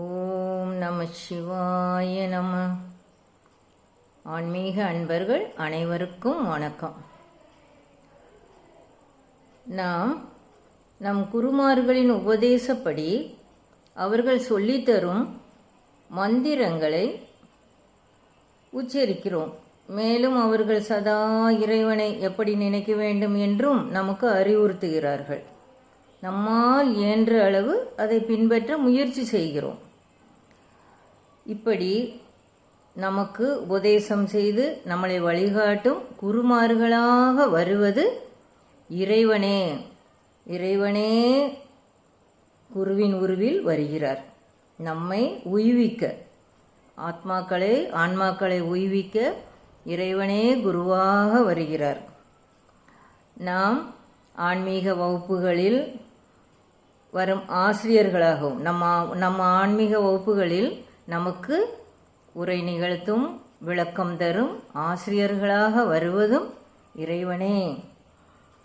ஓம் நம சிவாய நம. ஆன்மீக அன்பர்கள் அனைவருக்கும் வணக்கம். நாம் நம் குருமார்களின் உபதேசப்படி அவர்கள் சொல்லித்தரும் மந்திரங்களை உச்சரிக்கிறோம். மேலும் அவர்கள் சதா இறைவனை எப்படி நினைக்க வேண்டும் என்றும் நமக்கு அறிவுறுத்துகிறார்கள். நம்மால் இயன்ற அளவு அதை பின்பற்ற முயற்சி செய்கிறோம். இப்படி நமக்கு உபதேசம் செய்து நம்மளை வழிகாட்டும் குருமார்களாக வருவது இறைவனே. இறைவனே குருவின் உருவில் வருகிறார். நம்மை உய்விக்க, ஆன்மாக்களை உய்விக்க இறைவனே குருவாக வருகிறார். நாம் ஆன்மீக வகுப்புகளில் வரும் ஆசிரியர்களாகவும் நம்ம ஆன்மீக வகுப்புகளில் நமக்கு உரை நிகழ்த்தும் விளக்கம் தரும் ஆசிரியர்களாக வருவதும் இறைவனே.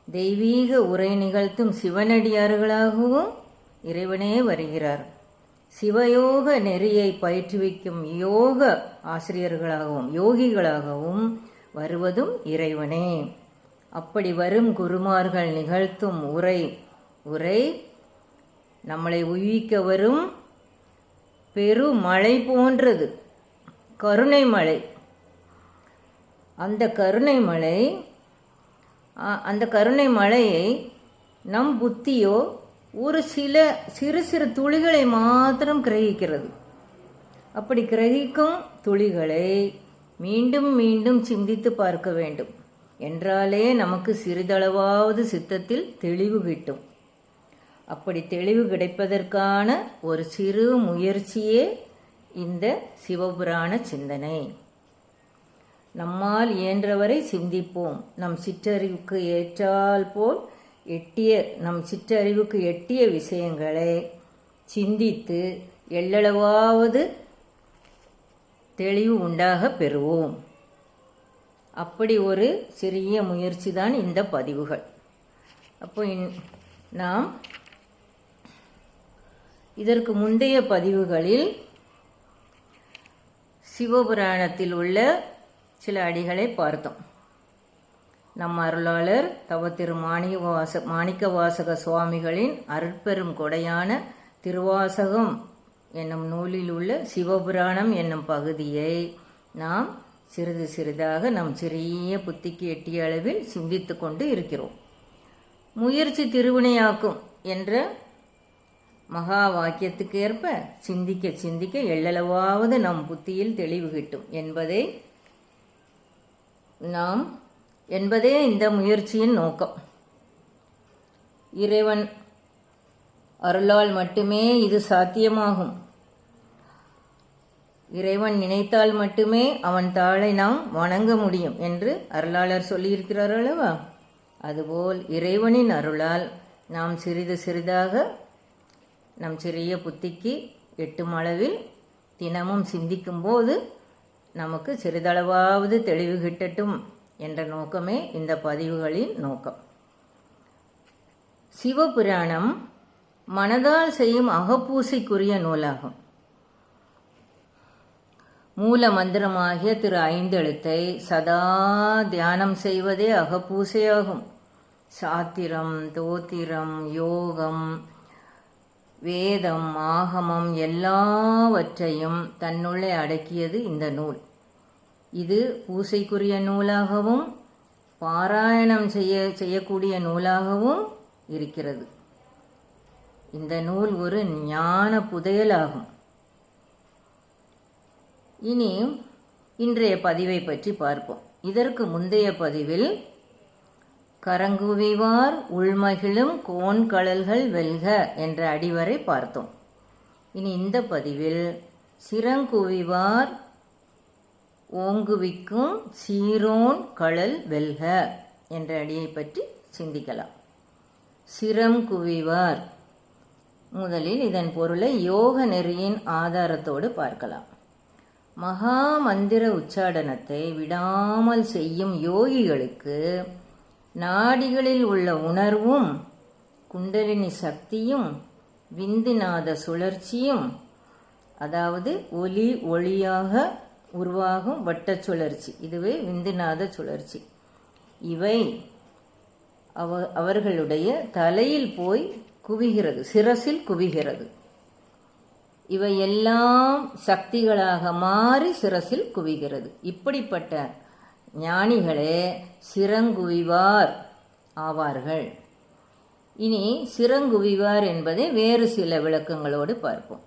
தெய்வீக உரை நிகழ்த்தும் சிவனடியார்களாகவும் இறைவனே வருகிறார். சிவயோக நெறியை பயிற்றுவிக்கும் யோக ஆசிரியர்களாகவும் யோகிகளாகவும் வருவதும் இறைவனே. அப்படி வரும் குருமார்கள் நிகழ்த்தும் உரை நம்மளை உய்விக்க வரும் பெருமழை போன்றது, கருணை மழை. அந்த கருணை மழையை நம் புத்தியோ ஒரு சிறு சிறு துளிகளை மாத்திரம் கிரகிக்கிறது. அப்படி கிரகிக்கும் துளிகளை மீண்டும் மீண்டும் சிந்தித்து பார்க்க வேண்டும் என்றாலே நமக்கு சிறிதளவாவது சித்தத்தில் தெளிவு கிட்டும். அப்படி தெளிவு கிடைப்பதற்கான ஒரு சிறு முயற்சியே இந்த சிவபுராண சிந்தனை. நம்மால் இயன்றவரை சிந்திப்போம். நம் சிற்றறிவுக்கு எட்டிய விஷயங்களை சிந்தித்து எள்ளளவாவது தெளிவு உண்டாக பெறுவோம். அப்படி ஒரு சிறிய முயற்சி தான் இந்த பதிவுகள். அப்போ நாம் இதற்கு முந்தைய பதிவுகளில் சிவபுராணத்தில் உள்ள சில அடிகளை பார்த்தோம். நம் அருளாளர் தவ திரு மாணிக்கவாசக சுவாமிகளின் அருட்பெரும் கொடையான திருவாசகம் என்னும் நூலில் உள்ள சிவபுராணம் என்னும் பகுதியை நாம் சிறிது சிறிதாக நம் சிறிய புத்திக்கு எட்டிய அளவில் சிந்தித்து கொண்டு இருக்கிறோம். முயற்சி திருவினையாக்கும் என்ற மகா வாக்கியத்துக்கு ஏற்ப சிந்திக்க சிந்திக்க எள்ளளவாவது நம் புத்தியில் தெளிவு கிட்டும் என்பதே இந்த முயற்சியின் நோக்கம். இறைவன் அருளால் மட்டுமே இது சாத்தியமாகும். இறைவன் நினைத்தால் மட்டுமே அவன் தாளை நாம் வணங்க முடியும் என்று அருளாளர் சொல்லியிருக்கிறார் அல்லவா? அதுபோல் இறைவனின் அருளால் நாம் சிறிது சிறிதாக நம் சிறிய புத்திக்கு எட்டும் அளவில் தினமும் சிந்திக்கும் போது நமக்கு சிறிதளவாவது தெளிவு கிட்டட்டும் என்ற நோக்கமே இந்த பதிவுகளின் நோக்கம். சிவபுராணம் மனதால் செய்யும் அகப்பூசைக்குரிய நூலாகும். மூல மந்திரமாகிய திரு 5 எழுத்தை சதா தியானம் செய்வதே அகப்பூசையாகும். சாத்திரம், தோத்திரம், யோகம், வேதம், ஆகமம் எல்லாவற்றையும் தன்னுள்ளே அடக்கியது இந்த நூல். இது பூசைக்குரிய நூலாகவும் பாராயணம் செய்யக்கூடிய நூலாகவும் இருக்கிறது. இந்த நூல் ஒரு ஞான புதையலாகும். இனி இன்றைய பதிவை பற்றி பார்ப்போம். இதற்கு முந்தைய பதிவில் கரங்குவிவார் உள்மகிழும் கோன்கழல்கள் வெல்க என்ற அடிவரை பார்த்தோம். இனி இந்த பதிவில் சிறங்குவிவார் ஓங்குவிக்கும் சீரோன் கழல் வெல்க என்ற அடியை பற்றி சிந்திக்கலாம். சிரம் குவிவார், முதலில் இதன் பொருளை யோக நெறியின் ஆதாரத்தோடு பார்க்கலாம். மகா மந்திர உச்சாடனத்தை விடாமல் செய்யும் யோகிகளுக்கு நாடிகளில் உள்ள உணர்வும் குண்டலினி சக்தியும் விந்துநாத சுழற்சியும் அதாவது ஒலி ஒளியாக உருவாகும் வட்ட சுழற்சி, இதுவே விந்துநாத சுழற்சி. இவை அவர்களுடைய தலையில் போய் குவிகிறது, சிரசில் குவிகிறது. இவை எல்லாம் சக்திகளாக மாறி சிரசில் குவிகிறது. இப்படிப்பட்ட ஞானிகளே சிரங்குவிவார் ஆவார்கள். இனி சிரங்குவிவார் என்பதை வேறு சில விளக்கங்களோடு பார்ப்போம்.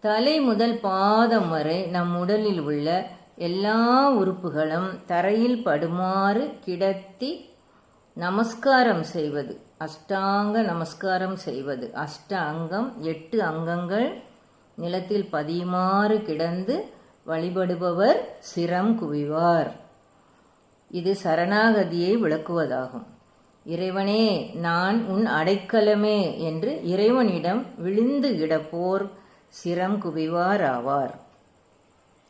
தலை முதல் பாதம் வரை நம் உடலில் உள்ள எல்லா உறுப்புகளும் தரையில் படுமாறு கிடத்தி நமஸ்காரம் செய்வது, அஷ்டாங்க நமஸ்காரம் செய்வது. அஷ்ட அங்கம், 8 அங்கங்கள் நிலத்தில் பதியுமாறு கிடந்து வழிபடுபவர் சிரம் குவிவார். இது சரணாகதியை விளக்குவதாகும். இறைவனே, நான் உன் அடைக்கலமே என்று இறைவனிடம் விழுந்து கிடப்போர் சிரம் குவிவார் ஆவார்.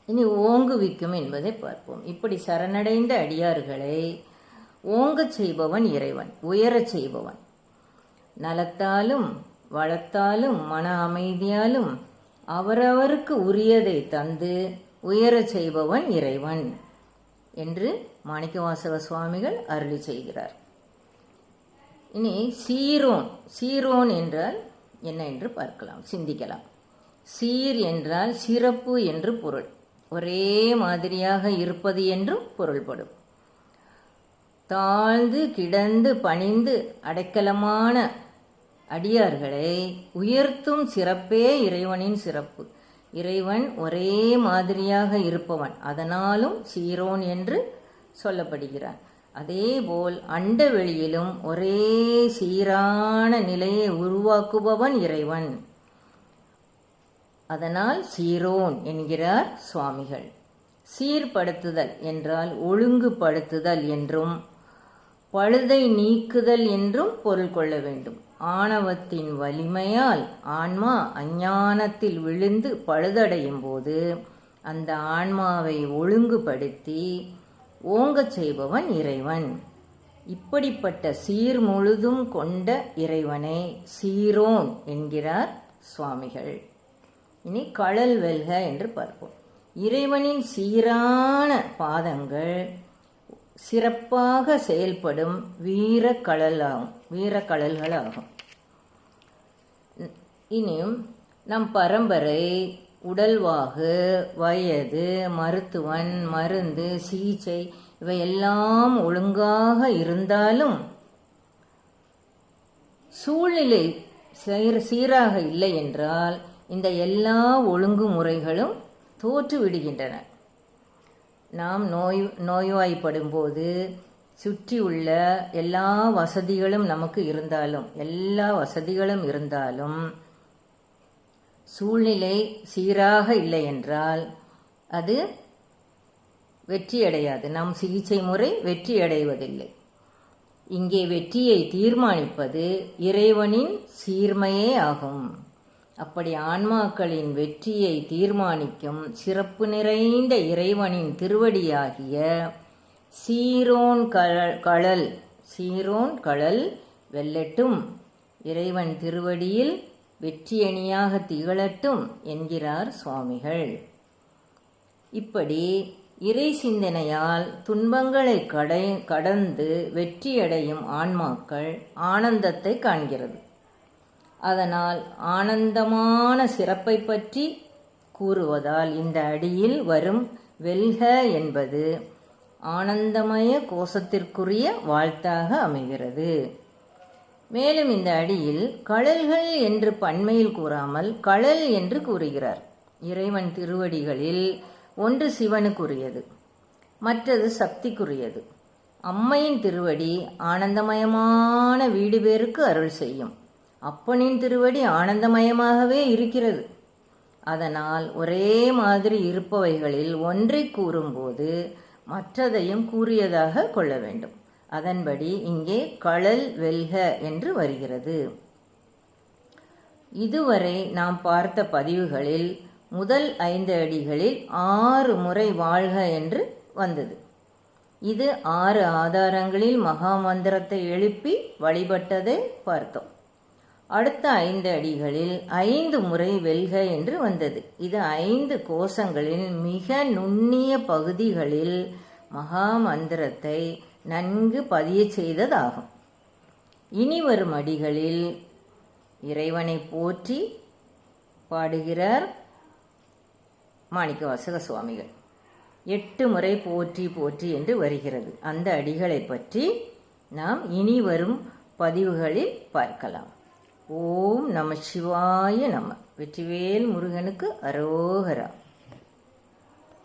இனி ஓங்குவிக்கும் என்பதை பார்ப்போம். இப்படி சரணடைந்த அடியார்களை ஓங்கச் செய்பவன் இறைவன், உயரச் செய்பவன். நலத்தாலும் வளத்தாலும் மன அமைதியாலும் அவரவருக்கு உரியதை தந்து உயரச் செய்பவன் இறைவன் என்று மாணிக்கவாசக சுவாமிகள் அருளி செய்கிறார். இனி சீரோன், சீரோன் என்றால் என்ன என்று பார்க்கலாம், சிந்திக்கலாம். சீர் என்றால் சிறப்பு என்று பொருள், ஒரே மாதிரியாக இருப்பது என்றும் பொருள்படும். தாழ்ந்து கிடந்து பணிந்து அடைக்கலமான அடியார்களை உயர்த்தும் சிறப்பே இறைவனின் சிறப்பு. இறைவன் ஒரே மாதிரியாக இருப்பவன், அதனாலும் சீரோன் என்று சொல்லப்படுகிறான். அதேபோல் அண்டவெளியிலும் ஒரே சீரான நிலையை உருவாக்குபவன் இறைவன், அதனால் சீரோன் என்கிறார் சுவாமிகள். சீர்படுத்துதல் என்றால் ஒழுங்குபடுத்துதல் என்றும் பழுதை நீக்குதல் என்றும் பொருள் கொள்ள வேண்டும். ஆணவத்தின் வலிமையால் ஆன்மா அஞ்ஞானத்தில் விழுந்து பழுதடையும் போது அந்த ஆன்மாவை ஒழுங்குபடுத்தி ஓங்கச் செய்பவன் இறைவன். இப்படிப்பட்ட சீர் முழுதும் கொண்ட இறைவனை சீரோன் என்கிறார் சுவாமிகள். இனி கழல் வெல்க என்று பார்ப்போம். இறைவனின் சீரான பாதங்கள் சிறப்பாக செயல்படும் வீரக்கழல்களாகும். இனியும் நம் பரம்பரை உடல்வாகு, வயது, மருத்துவன், மருந்து, சிகிச்சை இவையெல்லாம் ஒழுங்காக இருந்தாலும் சூழ்நிலை சீராக இல்லை என்றால் இந்த எல்லா ஒழுங்குமுறைகளும் தோற்றுவிடுகின்றன. நாம் நோய்வாய்ப்படும் போது சுற்றி உள்ள எல்லா வசதிகளும் நமக்கு இருந்தாலும் சூழ்நிலை சீராக இல்லை என்றால் அது வெற்றியடையாது. நம் சிகிச்சை முறை வெற்றியடைவதில்லை. இங்கே வெற்றியை தீர்மானிப்பது இறைவனின் சீர்மையே ஆகும். அப்படி ஆன்மாக்களின் வெற்றியை தீர்மானிக்கும் சிறப்பு நிறைந்த இறைவனின் திருவடியாகிய சீரோன் கழல் வெல்லட்டும், இறைவன் திருவடியில் வெற்றியணியாக திகழட்டும் என்கிறார் சுவாமிகள். இப்படி இறை சிந்தனையால் துன்பங்களை கடந்து வெற்றியடையும் ஆன்மாக்கள் ஆனந்தத்தை காண்கிறது. அதனால் ஆனந்தமான சிறப்பை பற்றி கூறுவதால் இந்த அடியில் வரும் வெல்க என்பது ஆனந்தமய கோஷத்திற்குரிய வாழ்த்தாக அமைகிறது. மேலும் இந்த அடியில் கழல்கள் என்று பன்மையில் கூறாமல் கழல் என்று கூறுகிறார். இறைவன் திருவடிகளில் ஒன்று சிவனுக்குரியது, மற்றது சக்திக்குரியது. அம்மையின் திருவடி ஆனந்தமயமான வீடு பேருக்கு அருள் செய்யும். அப்பனின் திருவடி ஆனந்தமயமாகவே இருக்கிறது. அதனால் ஒரே மாதிரி இருப்பவைகளில் ஒன்றை கூறும்போது மற்றதையும் கூறியதாக கொள்ள வேண்டும். அதன்படி இங்கே கழல் வெல்க என்று வருகிறது. இதுவரை நாம் பார்த்த பதிவுகளில் முதல் 5 அடிகளில் 6 முறை வாழ்க என்று வந்தது. இது 6 ஆதாரங்களில் மகா மந்திரத்தை எழுப்பி வழிபட்டதை பார்த்தோம். அடுத்த 5 அடிகளில் 5 முறை வெல்க என்று வந்தது. இது 5 கோஷங்களின் மிக நுண்ணிய பகுதிகளில் மகா மந்திரத்தை நன்கு பதிய செய்ததாகும். இனி வரும் அடிகளில் இறைவனை போற்றி பாடுகிறார் மாணிக்கவாசக சுவாமிகள். 8 முறை போற்றி போற்றி என்று வருகிறது. அந்த அடிகளை பற்றி நாம் இனி வரும் பதிவுகளில் பார்க்கலாம். ஓம் நம சிவாய நம. வெற்றிவேல் முருகனுக்கு அரோகரா.